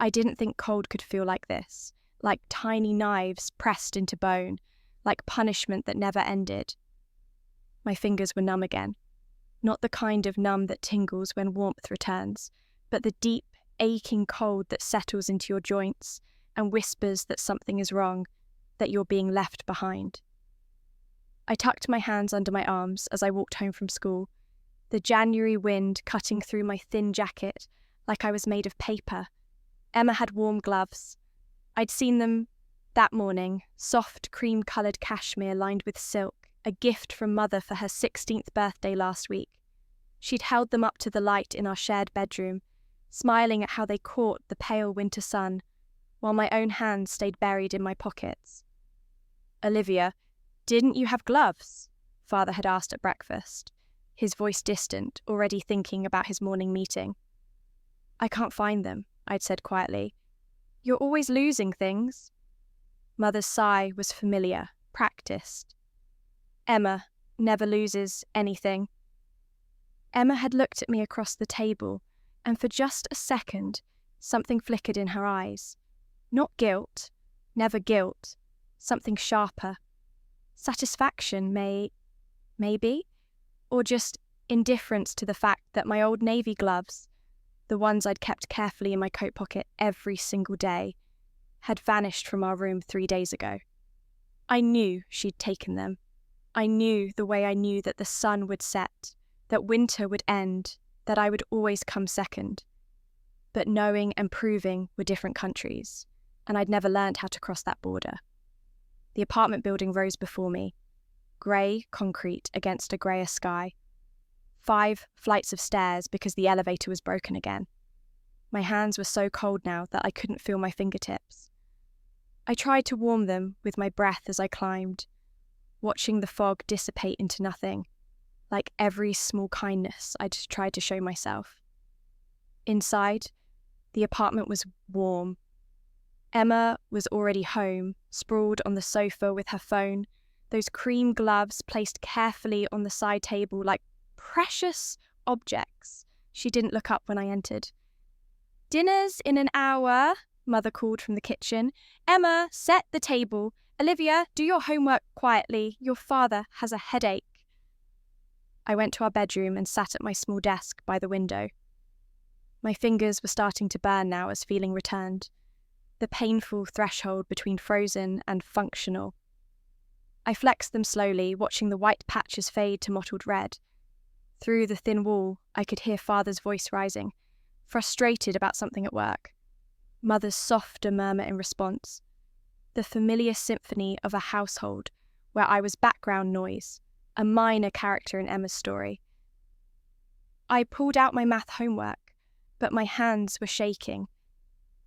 I didn't think cold could feel like this, like tiny knives pressed into bone, like punishment that never ended. My fingers were numb again. Not the kind of numb that tingles when warmth returns, but the deep, aching cold that settles into your joints and whispers that something is wrong, that you're being left behind. I tucked my hands under my arms as I walked home from school, the January wind cutting through my thin jacket like I was made of paper. Emma had warm gloves. I'd seen them that morning, soft cream-coloured cashmere lined with silk, a gift from Mother for her 16th birthday last week. She'd held them up to the light in our shared bedroom, smiling at how they caught the pale winter sun, while my own hands stayed buried in my pockets. "Olivia, didn't you have gloves?" Father had asked at breakfast, his voice distant, already thinking about his morning meeting. "I can't find them," I'd said quietly. "You're always losing things." Mother's sigh was familiar, practiced. "Emma never loses anything." Emma had looked at me across the table, and for just a second, something flickered in her eyes. Not guilt, never guilt, something sharper. Satisfaction, maybe? Or just indifference to the fact that my old navy gloves, the ones I'd kept carefully in my coat pocket every single day, had vanished from our room 3 days ago. I knew she'd taken them. I knew the way I knew that the sun would set, that winter would end, that I would always come second. But knowing and proving were different countries, and I'd never learned how to cross that border. The apartment building rose before me, grey concrete against a greyer sky. 5 flights of stairs because the elevator was broken again. My hands were so cold now that I couldn't feel my fingertips. I tried to warm them with my breath as I climbed, watching the fog dissipate into nothing, like every small kindness I'd tried to show myself. Inside, the apartment was warm. Emma was already home, sprawled on the sofa with her phone, those cream gloves placed carefully on the side table like precious objects. She didn't look up when I entered. "Dinner's in an hour," Mother called from the kitchen. "Emma, set the table. Olivia, do your homework quietly. Your father has a headache." I went to our bedroom and sat at my small desk by the window. My fingers were starting to burn now as feeling returned, the painful threshold between frozen and functional. I flexed them slowly, watching the white patches fade to mottled red. Through the thin wall, I could hear Father's voice rising, frustrated about something at work. Mother's softer murmur in response. The familiar symphony of a household where I was background noise, a minor character in Emma's story. I pulled out my math homework, but my hands were shaking.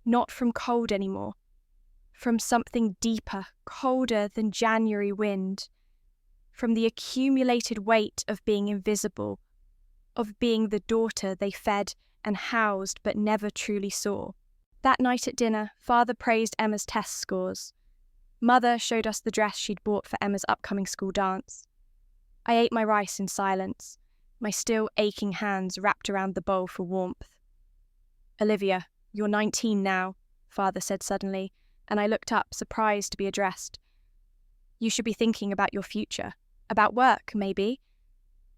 Not from cold anymore. From something deeper, colder than January wind. From the accumulated weight of being invisible, of being the daughter they fed and housed but never truly saw. That night at dinner, Father praised Emma's test scores. Mother showed us the dress she'd bought for Emma's upcoming school dance. I ate my rice in silence, my still aching hands wrapped around the bowl for warmth. "Olivia, you're 19 now," Father said suddenly, and I looked up, surprised to be addressed. "You should be thinking about your future, about work, maybe.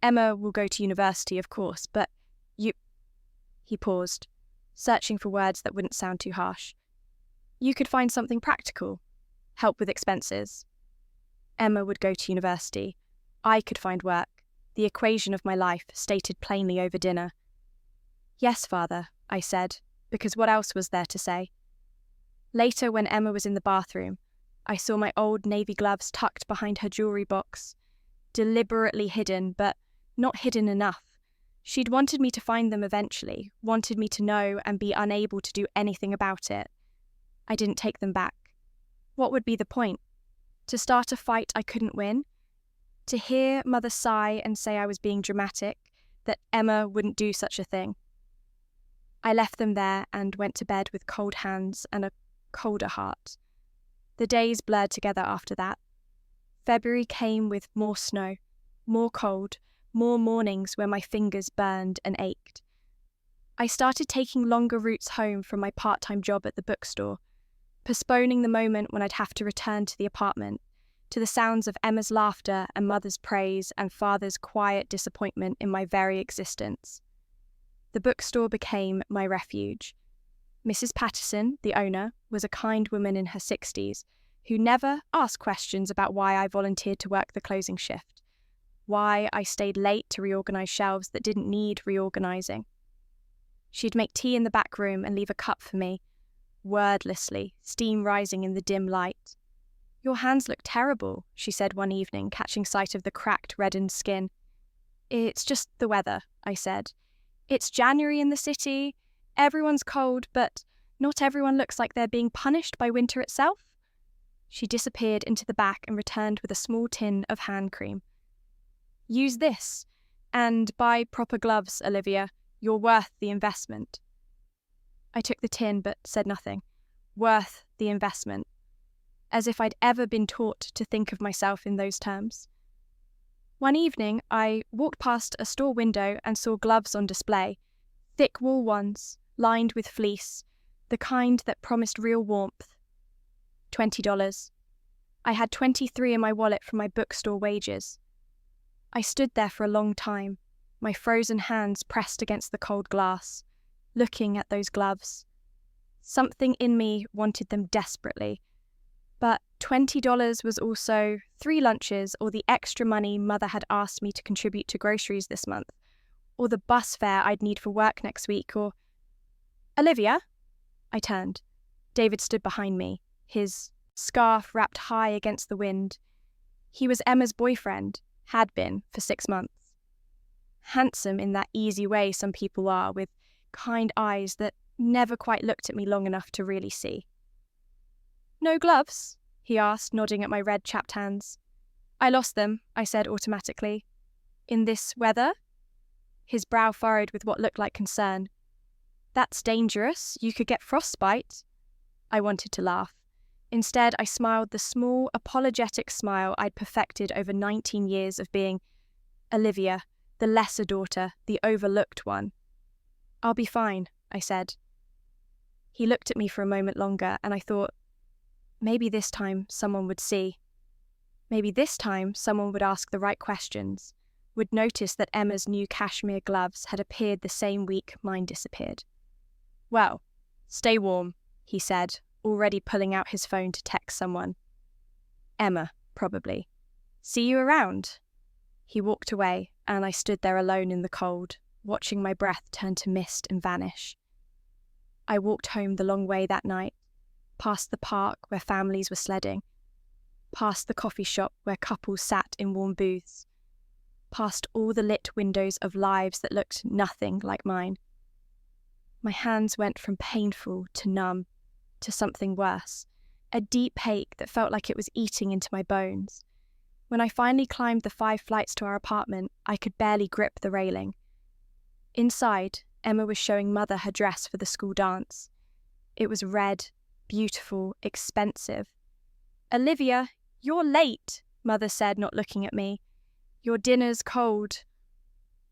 Emma will go to university, of course, but you—" He paused, searching for words that wouldn't sound too harsh. "You could find something practical, help with expenses. Emma would go to university. I could find work, the equation of my life stated plainly over dinner." "Yes, Father," I said, because what else was there to say? Later, when Emma was in the bathroom, I saw my old navy gloves tucked behind her jewellery box, deliberately hidden, but not hidden enough. She'd wanted me to find them eventually, wanted me to know and be unable to do anything about it. I didn't take them back. What would be the point? To start a fight I couldn't win? To hear Mother sigh and say I was being dramatic, that Emma wouldn't do such a thing? I left them there and went to bed with cold hands and a colder heart. The days blurred together after that. February came with more snow, more cold, more mornings where my fingers burned and ached. I started taking longer routes home from my part-time job at the bookstore, postponing the moment when I'd have to return to the apartment, to the sounds of Emma's laughter and Mother's praise and Father's quiet disappointment in my very existence. The bookstore became my refuge. Mrs. Patterson, the owner, was a kind woman in her 60s who never asked questions about why I volunteered to work the closing shift, why I stayed late to reorganise shelves that didn't need reorganising. She'd make tea in the back room and leave a cup for me, wordlessly, steam rising in the dim light. "Your hands look terrible," she said one evening, catching sight of the cracked, reddened skin. "It's just the weather," I said. "It's January in the city, everyone's cold, but not everyone looks like they're being punished by winter itself." She disappeared into the back and returned with a small tin of hand cream. "Use this, and buy proper gloves, Olivia. You're worth the investment." I took the tin but said nothing. Worth the investment. As if I'd ever been taught to think of myself in those terms. One evening, I walked past a store window and saw gloves on display, thick wool ones, lined with fleece, the kind that promised real warmth. $20. I had 23 in my wallet from my bookstore wages. I stood there for a long time, my frozen hands pressed against the cold glass, looking at those gloves. Something in me wanted them desperately. But $20 was also 3 lunches or the extra money Mother had asked me to contribute to groceries this month, or the bus fare I'd need for work next week, or... "Olivia?" I turned. David stood behind me, his scarf wrapped high against the wind. He was Emma's boyfriend, had been for 6 months. Handsome in that easy way some people are, with kind eyes that never quite looked at me long enough to really see. "No gloves?" he asked, nodding at my red chapped hands. "I lost them," I said automatically. "In this weather?" His brow furrowed with what looked like concern. "That's dangerous. You could get frostbite." I wanted to laugh. Instead, I smiled the small, apologetic smile I'd perfected over 19 years of being Olivia, the lesser daughter, the overlooked one. "I'll be fine," I said. He looked at me for a moment longer, and I thought, maybe this time someone would see. Maybe this time someone would ask the right questions, would notice that Emma's new cashmere gloves had appeared the same week mine disappeared. "Well, stay warm," he said, already pulling out his phone to text someone. Emma, probably. "See you around." He walked away, and I stood there alone in the cold, watching my breath turn to mist and vanish. I walked home the long way that night, past the park where families were sledding, past the coffee shop where couples sat in warm booths, past all the lit windows of lives that looked nothing like mine. My hands went from painful to numb to something worse, a deep ache that felt like it was eating into my bones. When I finally climbed the 5 flights to our apartment, I could barely grip the railing. Inside, Emma was showing Mother her dress for the school dance. It was red, beautiful, expensive. "Olivia, you're late," Mother said, not looking at me. "Your dinner's cold."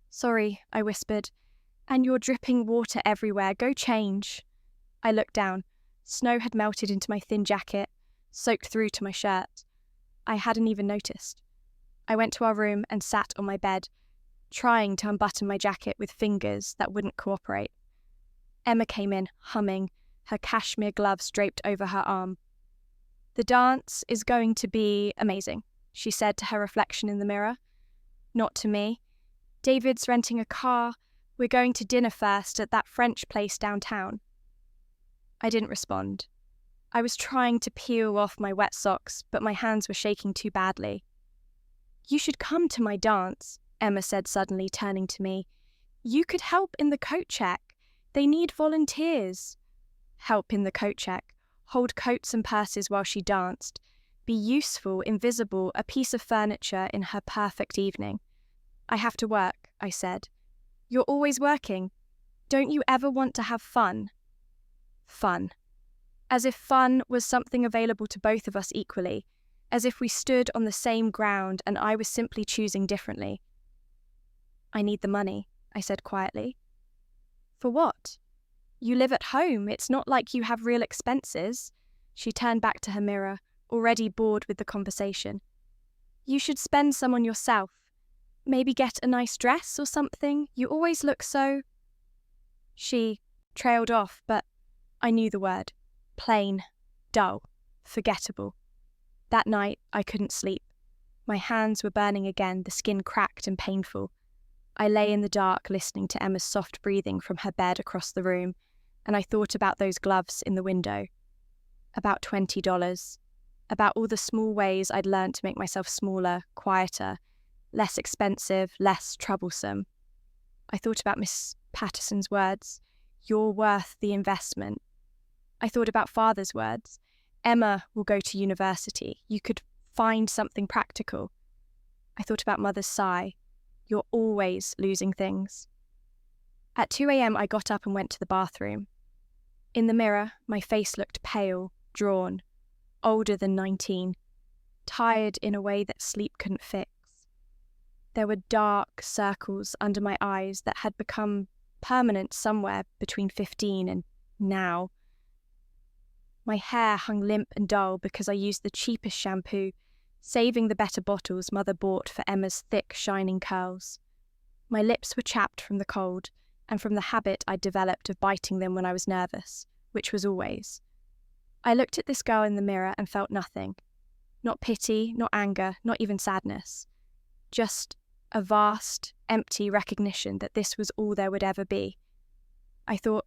"Sorry," I whispered. "And you're dripping water everywhere. Go change." I looked down. Snow had melted into my thin jacket, soaked through to my shirt. I hadn't even noticed. I went to our room and sat on my bed, trying to unbutton my jacket with fingers that wouldn't cooperate. Emma came in, humming, her cashmere gloves draped over her arm. "The dance is going to be amazing," she said to her reflection in the mirror. Not to me. "David's renting a car. We're going to dinner first at that French place downtown." I didn't respond. I was trying to peel off my wet socks, but my hands were shaking too badly. "You should come to my dance," Emma said suddenly, turning to me. "You could help in the coat check. They need volunteers." Help in the coat check, hold coats and purses while she danced, be useful, invisible, a piece of furniture in her perfect evening. "I have to work," I said. "You're always working. Don't you ever want to have fun?" Fun. As if fun was something available to both of us equally, as if we stood on the same ground and I was simply choosing differently. "I need the money," I said quietly. For what? You live at home. It's not like you have real expenses. She turned back to her mirror, already bored with the conversation. You should spend some on yourself. Maybe get a nice dress or something. You always look so... She trailed off, but I knew the word. Plain, dull, forgettable. That night, I couldn't sleep. My hands were burning again, the skin cracked and painful. I lay in the dark listening to Emma's soft breathing from her bed across the room, and I thought about those gloves in the window. About $20. About all the small ways I'd learned to make myself smaller, quieter, less expensive, less troublesome. I thought about Miss Patterson's words, "You're worth the investment." I thought about Father's words, "Emma will go to university. You could find something practical." I thought about Mother's sigh, "You're always losing things." At 2 a.m. I got up and went to the bathroom. In the mirror, my face looked pale, drawn, older than 19, tired in a way that sleep couldn't fix. There were dark circles under my eyes that had become permanent somewhere between 15 and now. My hair hung limp and dull because I used the cheapest shampoo, saving the better bottles Mother bought for Emma's thick, shining curls. My lips were chapped from the cold and from the habit I'd developed of biting them when I was nervous, which was always. I looked at this girl in the mirror and felt nothing. Not pity, not anger, not even sadness. Just a vast, empty recognition that this was all there would ever be. I thought,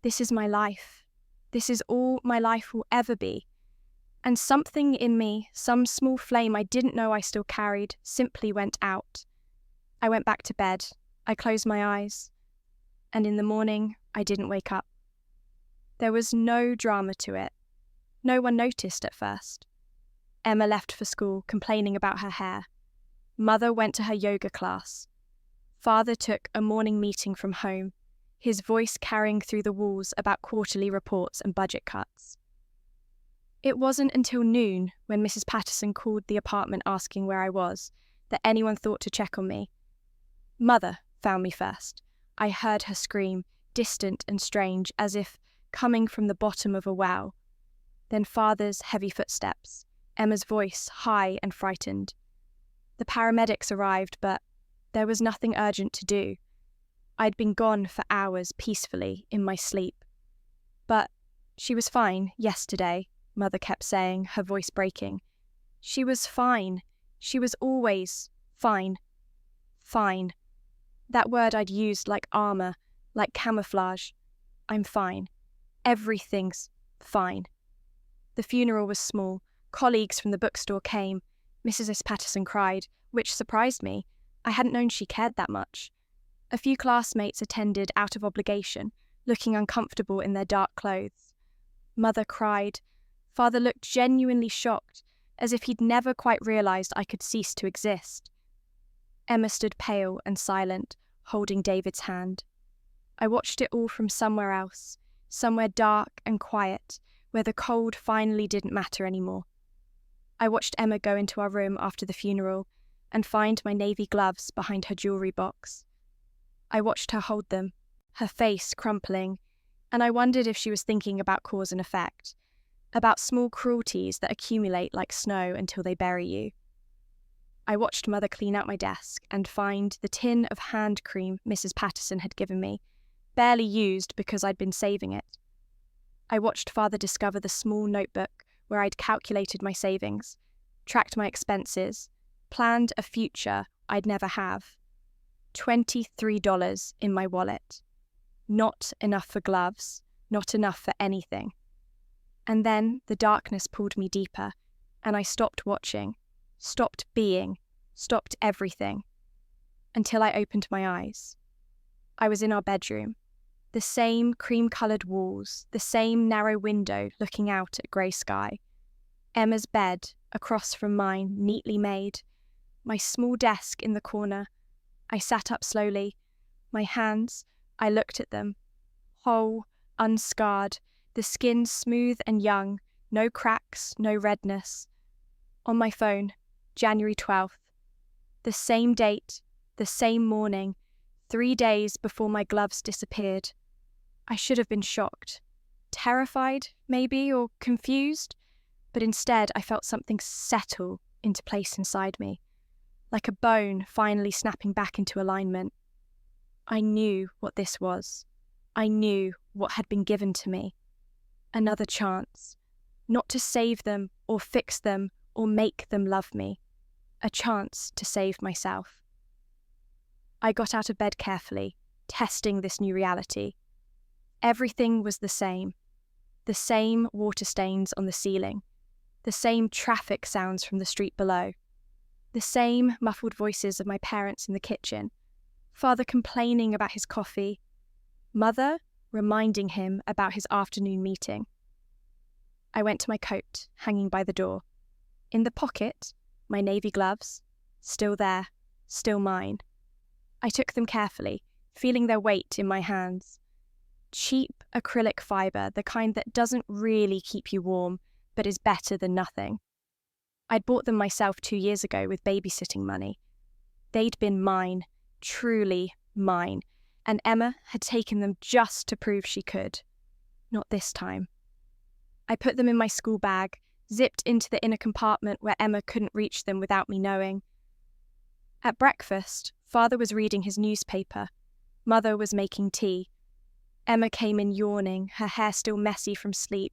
this is my life. This is all my life will ever be. And something in me, some small flame I didn't know I still carried, simply went out. I went back to bed. I closed my eyes. And in the morning, I didn't wake up. There was no drama to it. No one noticed at first. Emma left for school, complaining about her hair. Mother went to her yoga class. Father took a morning meeting from home, his voice carrying through the walls about quarterly reports and budget cuts. It wasn't until noon, when Mrs. Patterson called the apartment asking where I was, that anyone thought to check on me. Mother found me first. I heard her scream, distant and strange, as if coming from the bottom of a well. Then Father's heavy footsteps, Emma's voice high and frightened. The paramedics arrived, but there was nothing urgent to do. I'd been gone for hours peacefully in my sleep. But she was fine yesterday, Mother kept saying, her voice breaking. She was fine. She was always fine. Fine. That word I'd used like armour, like camouflage. I'm fine. Everything's fine. The funeral was small. Colleagues from the bookstore came. Mrs. Patterson cried, which surprised me. I hadn't known she cared that much. A few classmates attended out of obligation, looking uncomfortable in their dark clothes. Mother cried. Father looked genuinely shocked, as if he'd never quite realised I could cease to exist. Emma stood pale and silent, holding David's hand. I watched it all from somewhere else, somewhere dark and quiet, where the cold finally didn't matter anymore. I watched Emma go into our room after the funeral and find my navy gloves behind her jewellery box. I watched her hold them, her face crumpling, and I wondered if she was thinking about cause and effect, about small cruelties that accumulate like snow until they bury you. I watched Mother clean out my desk and find the tin of hand cream Mrs. Patterson had given me, barely used because I'd been saving it. I watched Father discover the small notebook where I'd calculated my savings, tracked my expenses, planned a future I'd never have. $23 in my wallet. Not enough for gloves, not enough for anything. And then the darkness pulled me deeper, and I stopped watching, stopped being, stopped everything, until I opened my eyes. I was in our bedroom. The same cream-coloured walls, the same narrow window looking out at grey sky. Emma's bed, across from mine, neatly made. My small desk in the corner. I sat up slowly. My hands, I looked at them. Whole, unscarred, the skin smooth and young, no cracks, no redness. On my phone, January 12th. The same date, the same morning, 3 days before my gloves disappeared. I should have been shocked. Terrified, maybe, or confused, but instead I felt something settle into place inside me, like a bone finally snapping back into alignment. I knew what this was. I knew what had been given to me. Another chance, not to save them or fix them or make them love me. A chance to save myself. I got out of bed carefully, testing this new reality. Everything was the same. The same water stains on the ceiling. The same traffic sounds from the street below. The same muffled voices of my parents in the kitchen. Father complaining about his coffee. Mother reminding him about his afternoon meeting. I went to my coat, hanging by the door. In the pocket, my navy gloves, still there, still mine. I took them carefully, feeling their weight in my hands. Cheap acrylic fibre, the kind that doesn't really keep you warm, but is better than nothing. I'd bought them myself 2 years ago with babysitting money. They'd been mine, truly mine, and Emma had taken them just to prove she could. Not this time. I put them in my school bag, zipped into the inner compartment where Emma couldn't reach them without me knowing. At breakfast, Father was reading his newspaper. Mother was making tea. Emma came in yawning, her hair still messy from sleep,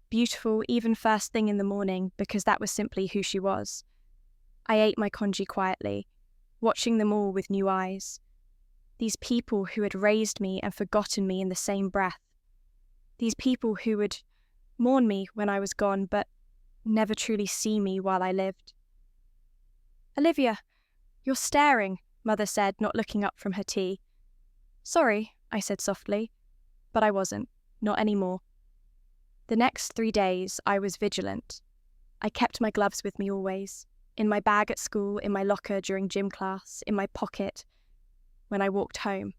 beautiful even first thing in the morning because that was simply who she was. I ate my congee quietly, watching them all with new eyes. These people who had raised me and forgotten me in the same breath. These people who would mourn me when I was gone, but never truly see me while I lived. "Olivia, you're staring," Mother said, not looking up from her tea. "Sorry," I said softly, but I wasn't, not anymore. The next 3 days, I was vigilant. I kept my gloves with me always, in my bag at school, in my locker during gym class, in my pocket when I walked home.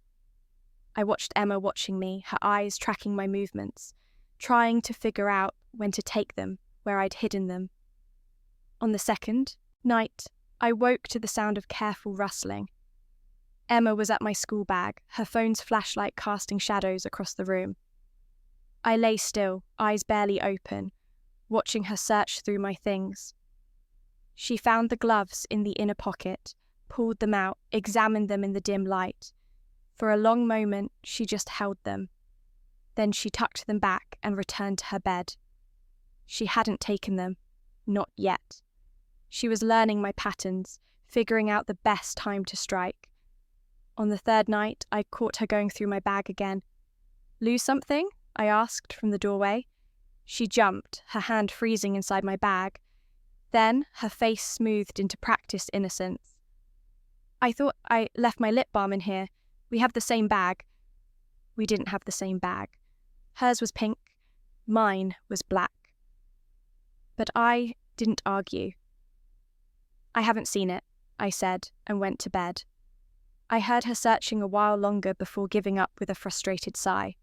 I watched Emma watching me, her eyes tracking my movements, trying to figure out when to take them, where I'd hidden them. On the second night, I woke to the sound of careful rustling. Emma was at my school bag, her phone's flashlight casting shadows across the room. I lay still, eyes barely open, watching her search through my things. She found the gloves in the inner pocket, pulled them out, examined them in the dim light. For a long moment, she just held them. Then she tucked them back and returned to her bed. She hadn't taken them. Not yet. She was learning my patterns, figuring out the best time to strike. On the third night, I caught her going through my bag again. "Lose something?" I asked from the doorway. She jumped, her hand freezing inside my bag. Then her face smoothed into practiced innocence. "I thought I left my lip balm in here. We have the same bag." We didn't have the same bag. Hers was pink. Mine was black. But I didn't argue. "I haven't seen it," I said, and went to bed. I heard her searching a while longer before giving up with a frustrated sigh.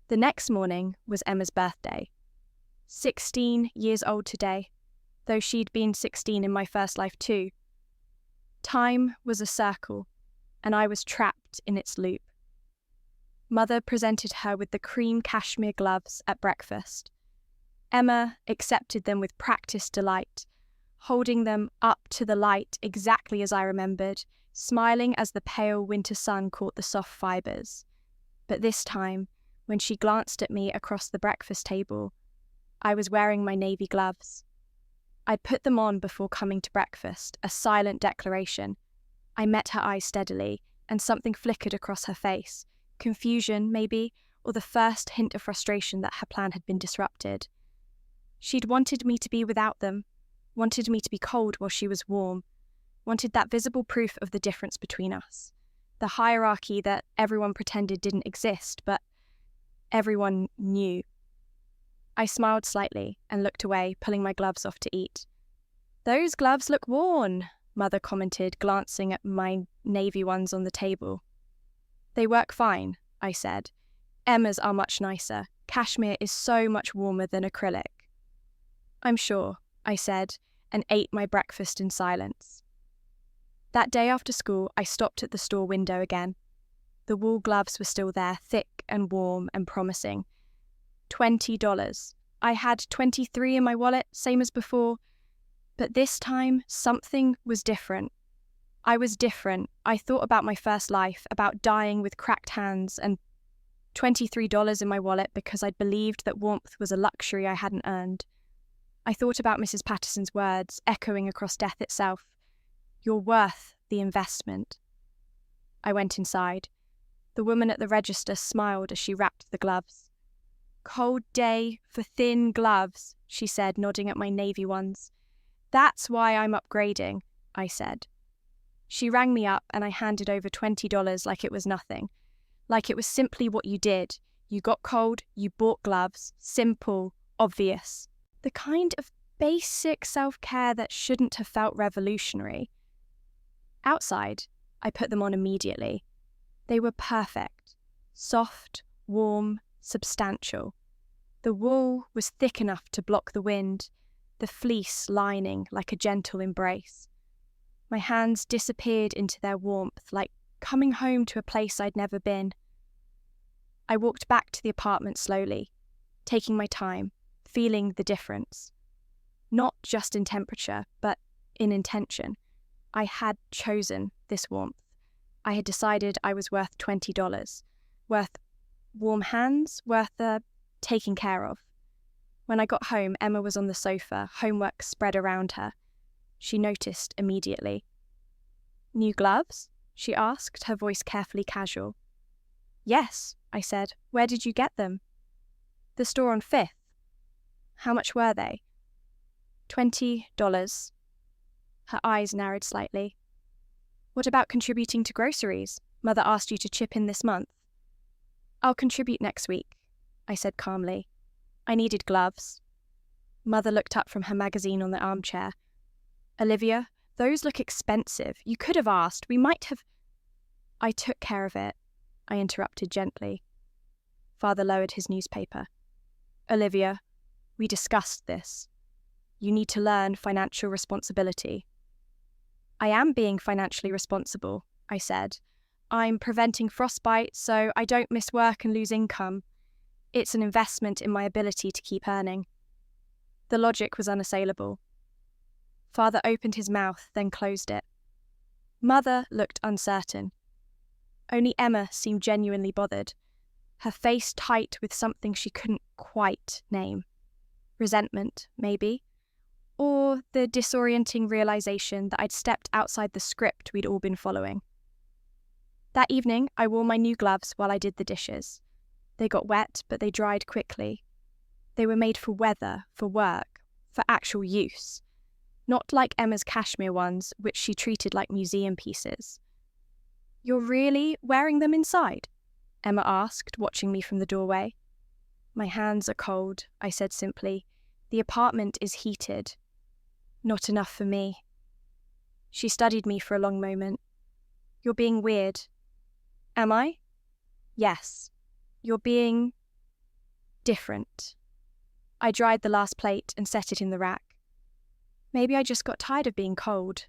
The next morning was Emma's birthday. 16 years old today, though she'd been 16 in my first life too. Time was a circle, and I was trapped in its loop. Mother presented her with the cream cashmere gloves at breakfast. Emma accepted them with practiced delight, holding them up to the light exactly as I remembered, smiling as the pale winter sun caught the soft fibres. But this time, when she glanced at me across the breakfast table, I was wearing my navy gloves. I'd put them on before coming to breakfast, a silent declaration. I met her eyes steadily, and something flickered across her face. Confusion, maybe, or the first hint of frustration that her plan had been disrupted. She'd wanted me to be without them, wanted me to be cold while she was warm, wanted that visible proof of the difference between us, the hierarchy that everyone pretended didn't exist, but everyone knew. I smiled slightly and looked away, pulling my gloves off to eat. "Those gloves look worn," Mother commented, glancing at my navy ones on the table. "They work fine," I said. "Emma's are much nicer. Cashmere is so much warmer than acrylic." "I'm sure," I said, and ate my breakfast in silence. That day after school, I stopped at the store window again. The wool gloves were still there, thick and warm and promising. $20. I had 23 in my wallet, same as before. But this time, something was different. I was different. I thought about my first life, about dying with cracked hands, and $23 in my wallet because I'd believed that warmth was a luxury I hadn't earned. I thought about Mrs. Patterson's words, echoing across death itself. You're worth the investment. I went inside. The woman at the register smiled as she wrapped the gloves. Cold day for thin gloves, she said, nodding at my navy ones. That's why I'm upgrading, I said. She rang me up and I handed over $20 like it was nothing. Like it was simply what you did. You got cold, you bought gloves. Simple, obvious. The kind of basic self-care that shouldn't have felt revolutionary. Outside, I put them on immediately. They were perfect. Soft, warm, substantial. The wool was thick enough to block the wind, the fleece lining like a gentle embrace. My hands disappeared into their warmth, like coming home to a place I'd never been. I walked back to the apartment slowly, taking my time, feeling the difference. Not just in temperature, but in intention. I had chosen this warmth. I had decided I was worth $20, worth warm hands, worth taking care of. When I got home, Emma was on the sofa, homework spread around her. She noticed immediately. New gloves? She asked, her voice carefully casual. Yes, I said. Where did you get them? The store on 5th. How much were they? $20. Her eyes narrowed slightly. What about contributing to groceries? Mother asked you to chip in this month. I'll contribute next week, I said calmly. I needed gloves. Mother looked up from her magazine on the armchair. Olivia, those look expensive. You could have asked. We might have... I took care of it, I interrupted gently. Father lowered his newspaper. Olivia, we discussed this. You need to learn financial responsibility. I am being financially responsible, I said. I'm preventing frostbite so I don't miss work and lose income. It's an investment in my ability to keep earning. The logic was unassailable. Father opened his mouth, then closed it. Mother looked uncertain. Only Emma seemed genuinely bothered, her face tight with something she couldn't quite name. Resentment, maybe, or the disorienting realization that I'd stepped outside the script we'd all been following. That evening, I wore my new gloves while I did the dishes. They got wet, but they dried quickly. They were made for weather, for work, for actual use. Not like Emma's cashmere ones, which she treated like museum pieces. You're really wearing them inside? Emma asked, watching me from the doorway. My hands are cold, I said simply. The apartment is heated. Not enough for me. She studied me for a long moment. You're being weird. Am I? Yes. You're being... different. I dried the last plate and set it in the rack. Maybe I just got tired of being cold.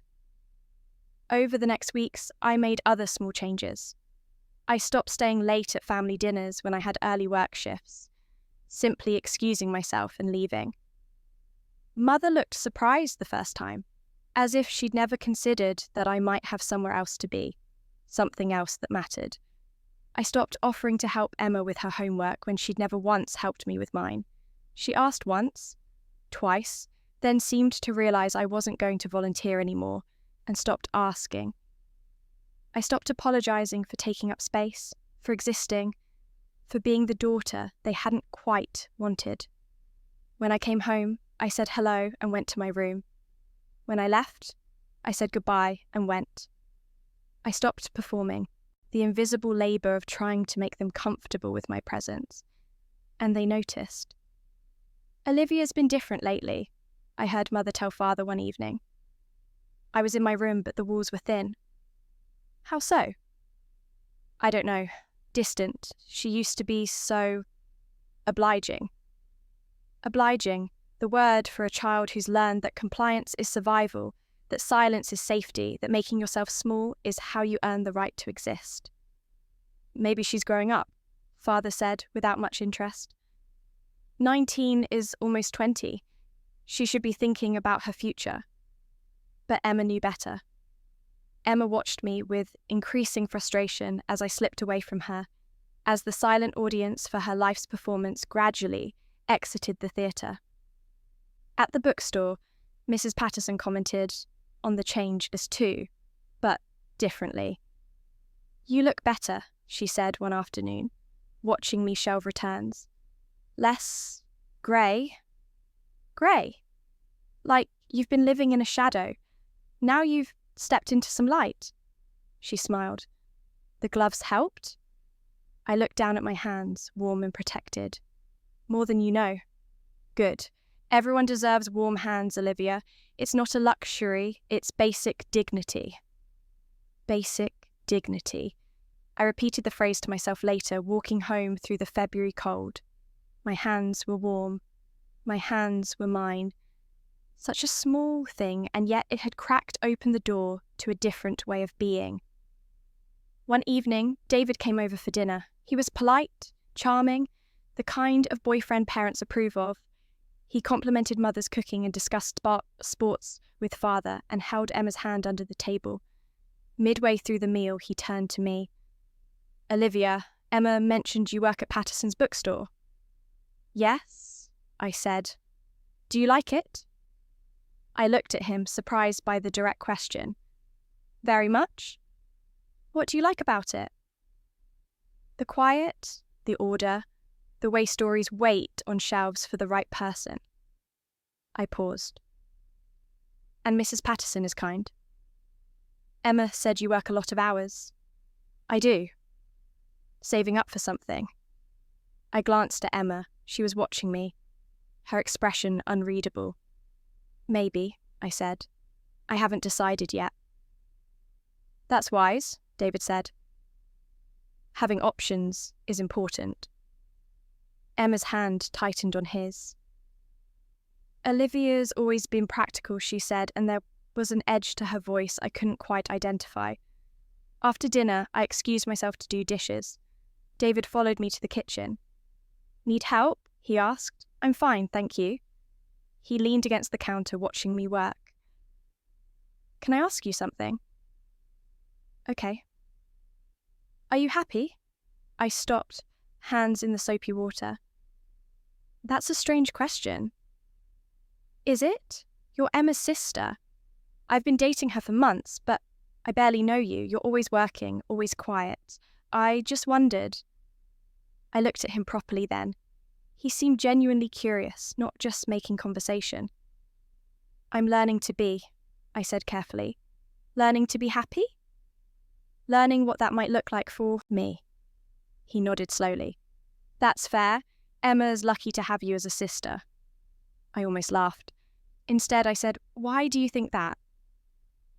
Over the next weeks, I made other small changes. I stopped staying late at family dinners when I had early work shifts, simply excusing myself and leaving. Mother looked surprised the first time, as if she'd never considered that I might have somewhere else to be, something else that mattered. I stopped offering to help Emma with her homework when she'd never once helped me with mine. She asked once, twice, then seemed to realize I wasn't going to volunteer anymore and stopped asking. I stopped apologizing for taking up space, for existing, for being the daughter they hadn't quite wanted. When I came home, I said hello and went to my room. When I left, I said goodbye and went. I stopped performing, the invisible labor of trying to make them comfortable with my presence. And they noticed. Olivia's been different lately, I heard Mother tell Father one evening. I was in my room, but the walls were thin. How so? I don't know. Distant. She used to be so... obliging. Obliging, the word for a child who's learned that compliance is survival, that silence is safety, that making yourself small is how you earn the right to exist. Maybe she's growing up, Father said without much interest. 19 is almost 20. She should be thinking about her future. But Emma knew better. Emma watched me with increasing frustration as I slipped away from her, as the silent audience for her life's performance gradually exited the theatre. At the bookstore, Mrs. Patterson commented on the change as too, but differently. "You look better," she said one afternoon, watching me shelve returns. "Less grey. Grey. Like you've been living in a shadow. Now you've stepped into some light." She smiled. "The gloves helped?" I looked down at my hands, warm and protected. "More than you know." "Good. Everyone deserves warm hands, Olivia. It's not a luxury, it's basic dignity." Basic dignity. I repeated the phrase to myself later, walking home through the February cold. My hands were warm. My hands were mine. Such a small thing, and yet it had cracked open the door to a different way of being. One evening, David came over for dinner. He was polite, charming, the kind of boyfriend parents approve of. He complimented Mother's cooking and discussed sports with Father and held Emma's hand under the table. Midway through the meal, he turned to me. "Olivia, Emma mentioned you work at Patterson's bookstore." "Yes," I said. "Do you like it?" I looked at him, surprised by the direct question. "Very much." "What do you like about it?" "The quiet, the order, the way stories wait on shelves for the right person." I paused. "And Mrs. Patterson is kind?" "Emma said you work a lot of hours." "I do." "Saving up for something?" I glanced at Emma. She was watching me, her expression unreadable. "Maybe," I said. "I haven't decided yet." "That's wise," David said. "Having options is important." Emma's hand tightened on his. "Olivia's always been practical," she said, and there was an edge to her voice I couldn't quite identify. After dinner, I excused myself to do dishes. David followed me to the kitchen. "Need help?" he asked. "I'm fine, thank you." He leaned against the counter, watching me work. "Can I ask you something?" "Okay." "Are you happy?" I stopped, hands in the soapy water. "That's a strange question." "Is it? You're Emma's sister. I've been dating her for months, but I barely know you. You're always working, always quiet. I just wondered." I looked at him properly then. He seemed genuinely curious, not just making conversation. "I'm learning to be," I said carefully. "Learning to be happy?" "Learning what that might look like for me." He nodded slowly. "That's fair. Emma's lucky to have you as a sister." I almost laughed. Instead, I said, "Why do you think that?"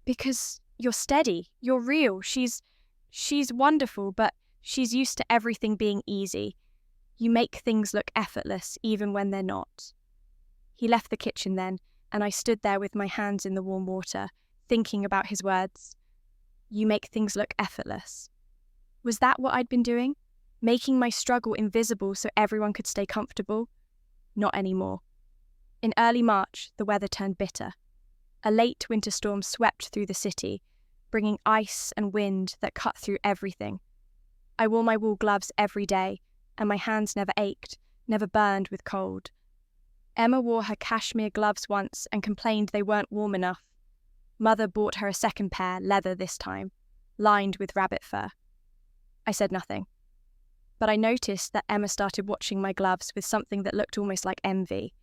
"Because you're steady, you're real. She's wonderful, but she's used to everything being easy. You make things look effortless, even when they're not." He left the kitchen then, and I stood there with my hands in the warm water, thinking about his words. You make things look effortless. Was that what I'd been doing? Making my struggle invisible so everyone could stay comfortable? Not anymore. In early March, the weather turned bitter. A late winter storm swept through the city, bringing ice and wind that cut through everything. I wore my wool gloves every day, and my hands never ached, never burned with cold. Emma wore her cashmere gloves once and complained they weren't warm enough. Mother bought her a second pair, leather this time, lined with rabbit fur. I said nothing. But I noticed that Emma started watching my gloves with something that looked almost like envy.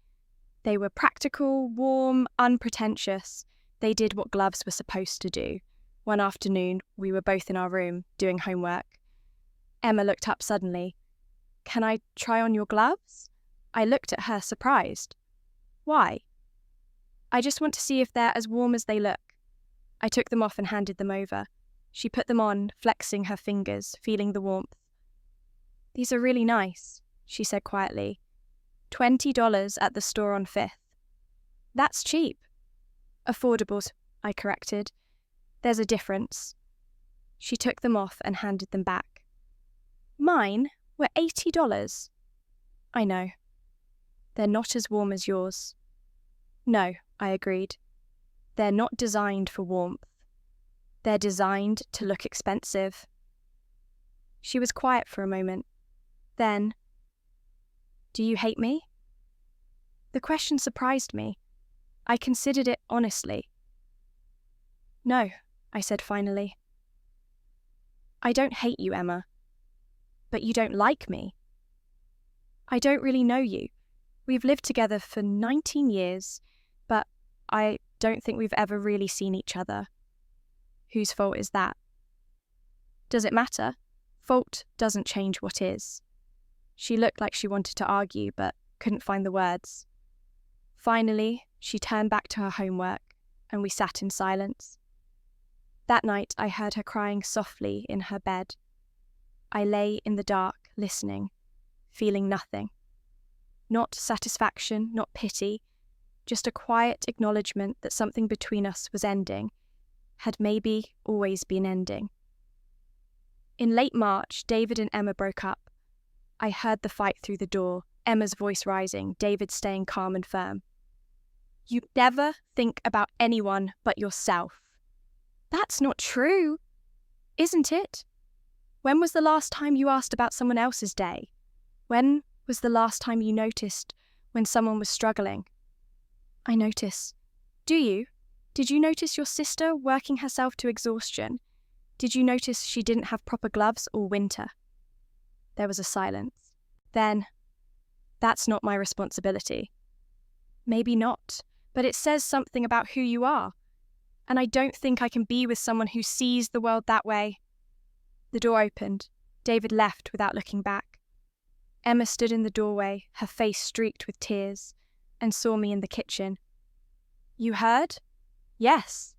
They were practical, warm, unpretentious. They did what gloves were supposed to do. One afternoon, we were both in our room, doing homework. Emma looked up suddenly. "Can I try on your gloves?" I looked at her, surprised. "Why?" "I just want to see if they're as warm as they look." I took them off and handed them over. She put them on, flexing her fingers, feeling the warmth. "These are really nice," she said quietly. $20 at the store on 5th. "That's cheap." "Affordable," I corrected. There's a difference. She took them off and handed them back. Mine were $80. I know. They're not as warm as yours. No, I agreed. They're not designed for warmth. They're designed to look expensive. She was quiet for a moment. Then, do you hate me? The question surprised me. I considered it honestly. No, I said finally. I don't hate you, Emma. But you don't like me. I don't really know you. We've lived together for 19 years, but I don't think we've ever really seen each other. Whose fault is that? Does it matter? Fault doesn't change what is. She looked like she wanted to argue, but couldn't find the words. Finally, she turned back to her homework, and we sat in silence. That night, I heard her crying softly in her bed. I lay in the dark, listening, feeling nothing. Not satisfaction, not pity, just a quiet acknowledgement that something between us was ending, had maybe always been ending. In late March, David and Emma broke up. I heard the fight through the door, Emma's voice rising, David staying calm and firm. You never think about anyone but yourself. That's not true, isn't it? When was the last time you asked about someone else's day? When was the last time you noticed when someone was struggling? I notice. Do you? Did you notice your sister working herself to exhaustion? Did you notice she didn't have proper gloves all winter? There was a silence. Then, that's not my responsibility. Maybe not, but it says something about who you are. And I don't think I can be with someone who sees the world that way. The door opened. David left without looking back. Emma stood in the doorway, her face streaked with tears, and saw me in the kitchen. You heard? Yes.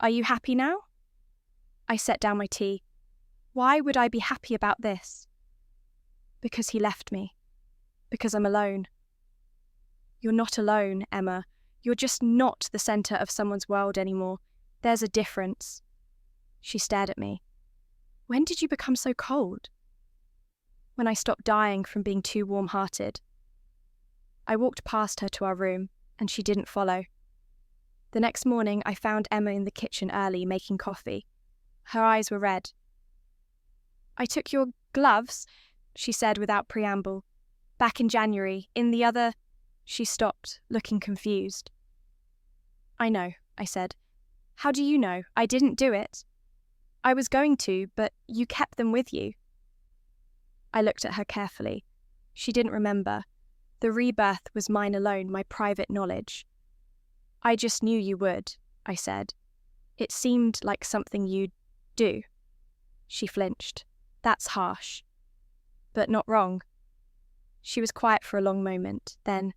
Are you happy now? I set down my tea. Why would I be happy about this? Because he left me. Because I'm alone. You're not alone, Emma. You're just not the centre of someone's world anymore. There's a difference. She stared at me. When did you become so cold? When I stopped dying from being too warm-hearted. I walked past her to our room, and she didn't follow. The next morning, I found Emma in the kitchen early, making coffee. Her eyes were red. I took your gloves, she said without preamble. Back in January, in the other... She stopped, looking confused. I know, I said. How do you know? I didn't do it. I was going to, but you kept them with you. I looked at her carefully. She didn't remember. The rebirth was mine alone, my private knowledge. I just knew you would, I said. It seemed like something you'd do. She flinched. That's harsh. But not wrong. She was quiet for a long moment, then...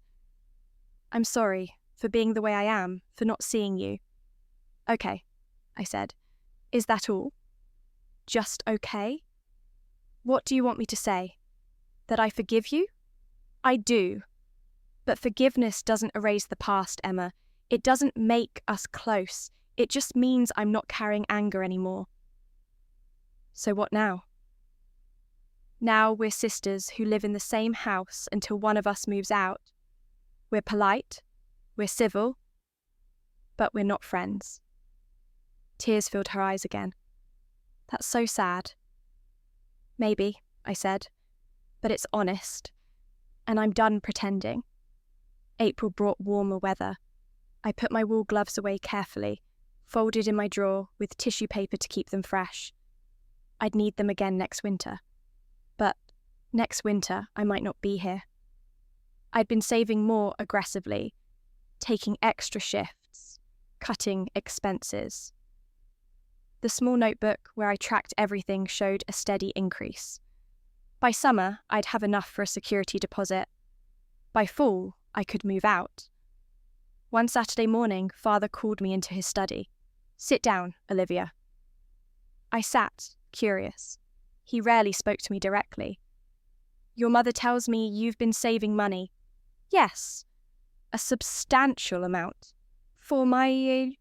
I'm sorry for being the way I am, for not seeing you. Okay, I said. Is that all? Just okay? What do you want me to say? That I forgive you? I do. But forgiveness doesn't erase the past, Emma. It doesn't make us close. It just means I'm not carrying anger anymore. So what now? Now we're sisters who live in the same house until one of us moves out. We're polite, we're civil, but we're not friends. Tears filled her eyes again. That's so sad. Maybe, I said, but it's honest, and I'm done pretending. April brought warmer weather. I put my wool gloves away carefully, folded in my drawer with tissue paper to keep them fresh. I'd need them again next winter. But next winter I might not be here. I'd been saving more aggressively, taking extra shifts, cutting expenses. The small notebook where I tracked everything showed a steady increase. By summer, I'd have enough for a security deposit. By fall, I could move out. One Saturday morning, Father called me into his study. Sit down, Olivia. I sat, curious. He rarely spoke to me directly. Your mother tells me you've been saving money. Yes, a substantial amount. For my...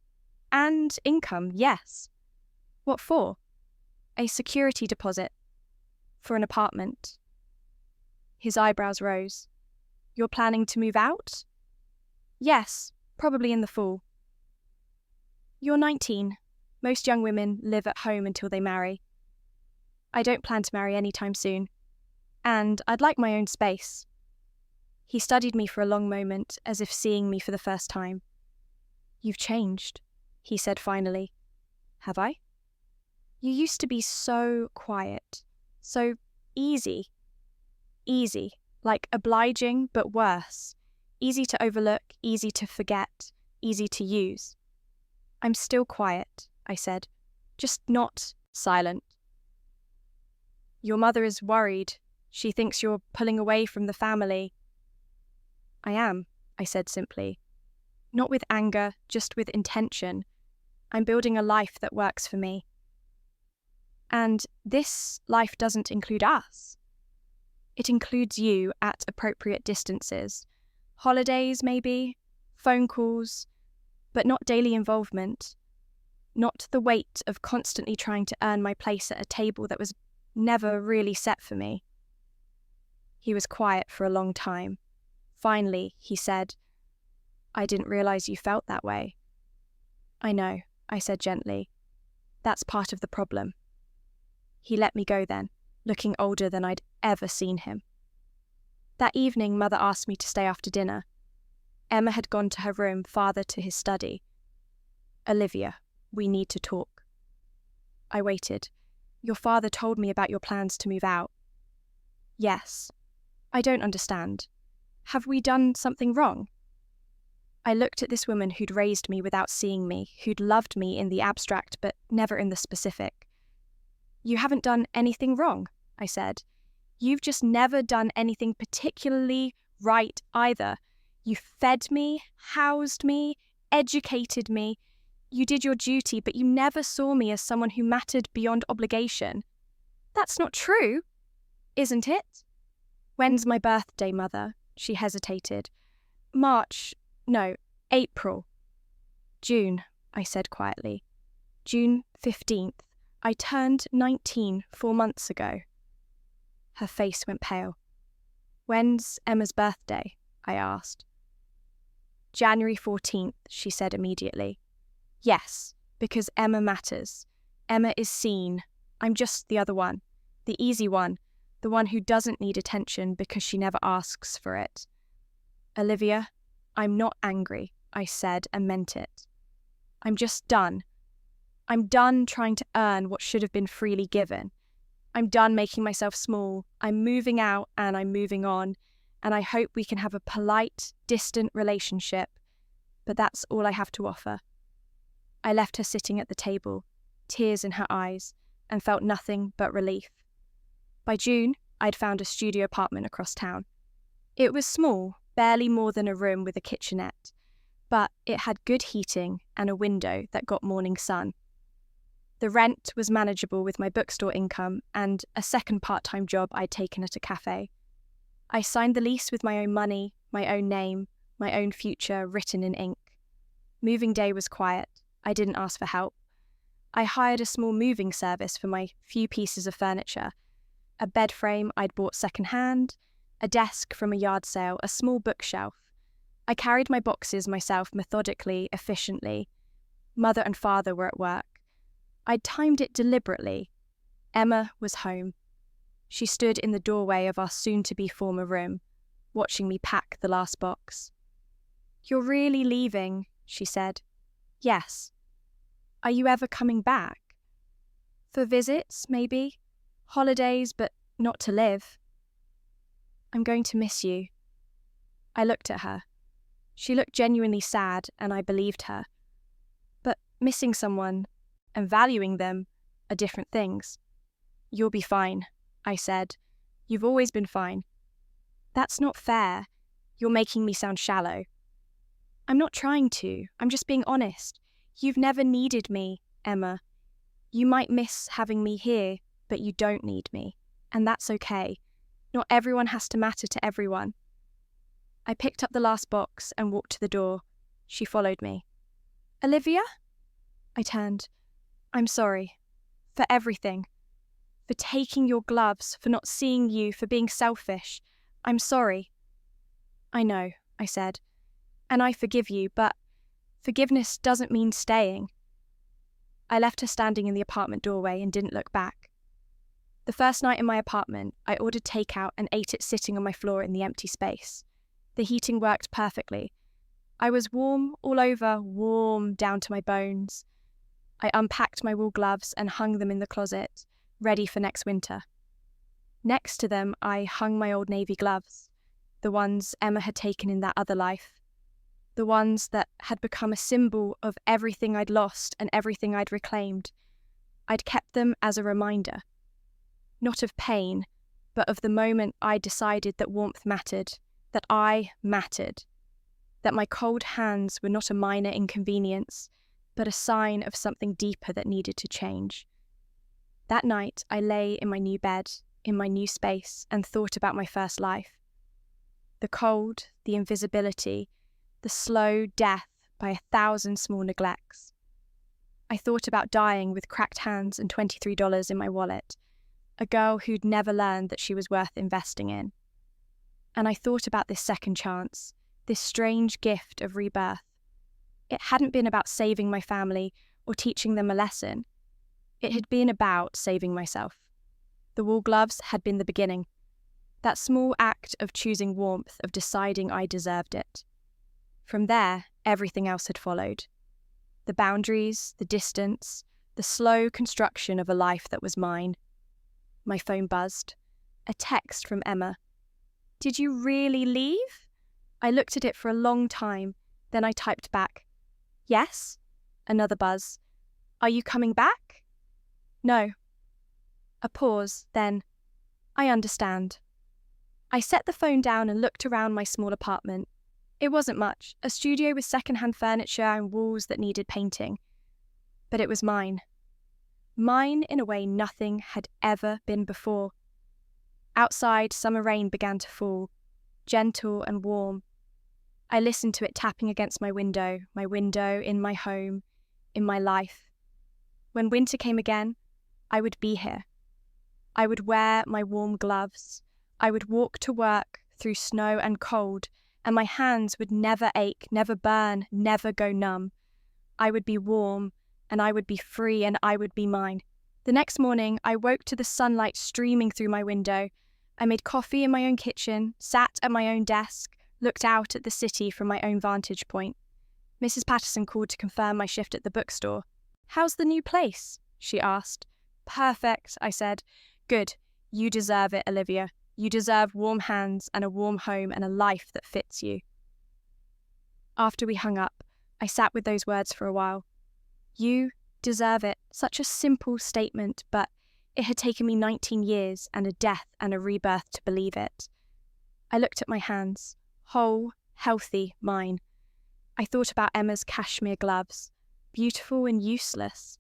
And income, yes. What for? A security deposit. For an apartment. His eyebrows rose. You're planning to move out? Yes, probably in the fall. You're 19. Most young women live at home until they marry. I don't plan to marry anytime soon. And I'd like my own space. He studied me for a long moment, as if seeing me for the first time. You've changed, he said finally. Have I? You used to be so quiet, so easy. Easy, like obliging but worse. Easy to overlook, easy to forget, easy to use. I'm still quiet, I said, just not silent. Your mother is worried. She thinks you're pulling away from the family. I am, I said simply. Not with anger, just with intention. I'm building a life that works for me. And this life doesn't include us. It includes you at appropriate distances. Holidays, maybe, phone calls, but not daily involvement. Not the weight of constantly trying to earn my place at a table that was never really set for me. He was quiet for a long time. Finally, he said, I didn't realize you felt that way. I know, I said gently. That's part of the problem. He let me go then, looking older than I'd ever seen him. That evening, Mother asked me to stay after dinner. Emma had gone to her room, Father to his study. Olivia, we need to talk. I waited. Your father told me about your plans to move out. Yes. I don't understand. Have we done something wrong? I looked at this woman who'd raised me without seeing me, who'd loved me in the abstract but never in the specific. You haven't done anything wrong, I said. You've just never done anything particularly right either. You fed me, housed me, educated me. You did your duty, but you never saw me as someone who mattered beyond obligation. That's not true, isn't it? When's my birthday, Mother? She hesitated. April. June, I said quietly. June 15th. I turned 19 4 months ago. Her face went pale. When's Emma's birthday? I asked. January 14th, she said immediately. Yes, because Emma matters. Emma is seen. I'm just the other one. The easy one. The one who doesn't need attention because she never asks for it. Olivia, I'm not angry, I said and meant it. I'm just done. I'm done trying to earn what should have been freely given. I'm done making myself small. I'm moving out and I'm moving on, and I hope we can have a polite, distant relationship, but that's all I have to offer. I left her sitting at the table, tears in her eyes, and felt nothing but relief. By June, I'd found a studio apartment across town. It was small, barely more than a room with a kitchenette, but it had good heating and a window that got morning sun. The rent was manageable with my bookstore income and a second part-time job I'd taken at a cafe. I signed the lease with my own money, my own name, my own future written in ink. Moving day was quiet. I didn't ask for help. I hired a small moving service for my few pieces of furniture. A bed frame I'd bought second-hand, a desk from a yard sale, a small bookshelf. I carried my boxes myself methodically, efficiently. Mother and Father were at work. I'd timed it deliberately. Emma was home. She stood in the doorway of our soon-to-be former room, watching me pack the last box. You're really leaving, she said. Yes. Are you ever coming back? For visits, maybe? Holidays, but not to live. I'm going to miss you. I looked at her. She looked genuinely sad, and I believed her. But missing someone and valuing them are different things. You'll be fine, I said. You've always been fine. That's not fair. You're making me sound shallow. I'm not trying to. I'm just being honest. You've never needed me, Emma. You might miss having me here, but you don't need me. And that's okay. Not everyone has to matter to everyone. I picked up the last box and walked to the door. She followed me. Olivia? I turned. I'm sorry. For everything. For taking your gloves, for not seeing you, for being selfish. I'm sorry. I know, I said. And I forgive you, but forgiveness doesn't mean staying. I left her standing in the apartment doorway and didn't look back. The first night in my apartment, I ordered takeout and ate it sitting on my floor in the empty space. The heating worked perfectly. I was warm all over, warm down to my bones. I unpacked my wool gloves and hung them in the closet, ready for next winter. Next to them, I hung my old navy gloves, the ones Emma had taken in that other life, the ones that had become a symbol of everything I'd lost and everything I'd reclaimed. I'd kept them as a reminder, not of pain, but of the moment I decided that warmth mattered, that I mattered, that my cold hands were not a minor inconvenience, but a sign of something deeper that needed to change. That night, I lay in my new bed, in my new space, and thought about my first life. The cold, the invisibility, the slow death by 1,000 small neglects. I thought about dying with cracked hands and $23 in my wallet, a girl who'd never learned that she was worth investing in. And I thought about this second chance, this strange gift of rebirth. It hadn't been about saving my family or teaching them a lesson. It had been about saving myself. The wool gloves had been the beginning. That small act of choosing warmth, of deciding I deserved it. From there, everything else had followed. The boundaries, the distance, the slow construction of a life that was mine. My phone buzzed. A text from Emma. "Did you really leave?" I looked at it for a long time, then I typed back. "Yes?" Another buzz. "Are you coming back?" "No." A pause, then, "I understand." I set the phone down and looked around my small apartment. It wasn't much, a studio with second-hand furniture and walls that needed painting. But it was mine. Mine in a way nothing had ever been before. Outside, summer rain began to fall, gentle and warm. I listened to it tapping against my window in my home, in my life. When winter came again, I would be here. I would wear my warm gloves. I would walk to work through snow and cold, and my hands would never ache, never burn, never go numb. I would be warm, and I would be free, and I would be mine. The next morning, I woke to the sunlight streaming through my window. I made coffee in my own kitchen, sat at my own desk, looked out at the city from my own vantage point. Mrs. Patterson called to confirm my shift at the bookstore. "How's the new place?" she asked. "Perfect," I said. "Good. You deserve it, Olivia. You deserve warm hands and a warm home and a life that fits you." After we hung up, I sat with those words for a while. You deserve it. Such a simple statement, but it had taken me 19 years and a death and a rebirth to believe it. I looked at my hands. Whole, healthy, mine. I thought about Emma's cashmere gloves, beautiful and useless.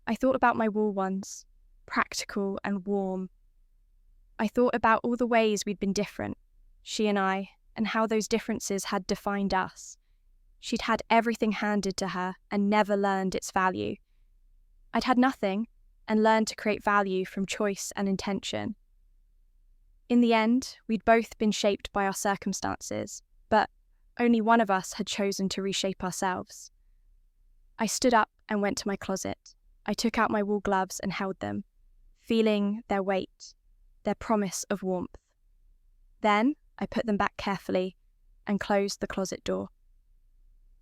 I thought about my wool ones, practical and warm. I thought about all the ways we'd been different, she and I, and how those differences had defined us. She'd had everything handed to her and never learned its value. I'd had nothing and learned to create value from choice and intention. In the end, we'd both been shaped by our circumstances, but only one of us had chosen to reshape ourselves. I stood up and went to my closet. I took out my wool gloves and held them, feeling their weight, their promise of warmth. Then I put them back carefully and closed the closet door.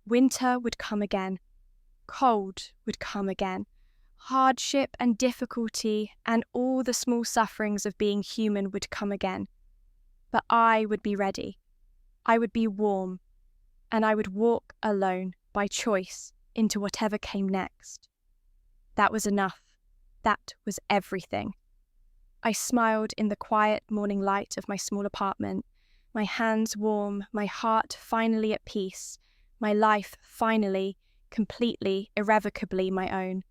Winter would come again. Cold would come again. Hardship and difficulty and all the small sufferings of being human would come again. But I would be ready. I would be warm. And I would walk alone, by choice, into whatever came next. That was enough. That was everything. I smiled in the quiet morning light of my small apartment, my hands warm, my heart finally at peace, my life finally, completely, irrevocably my own.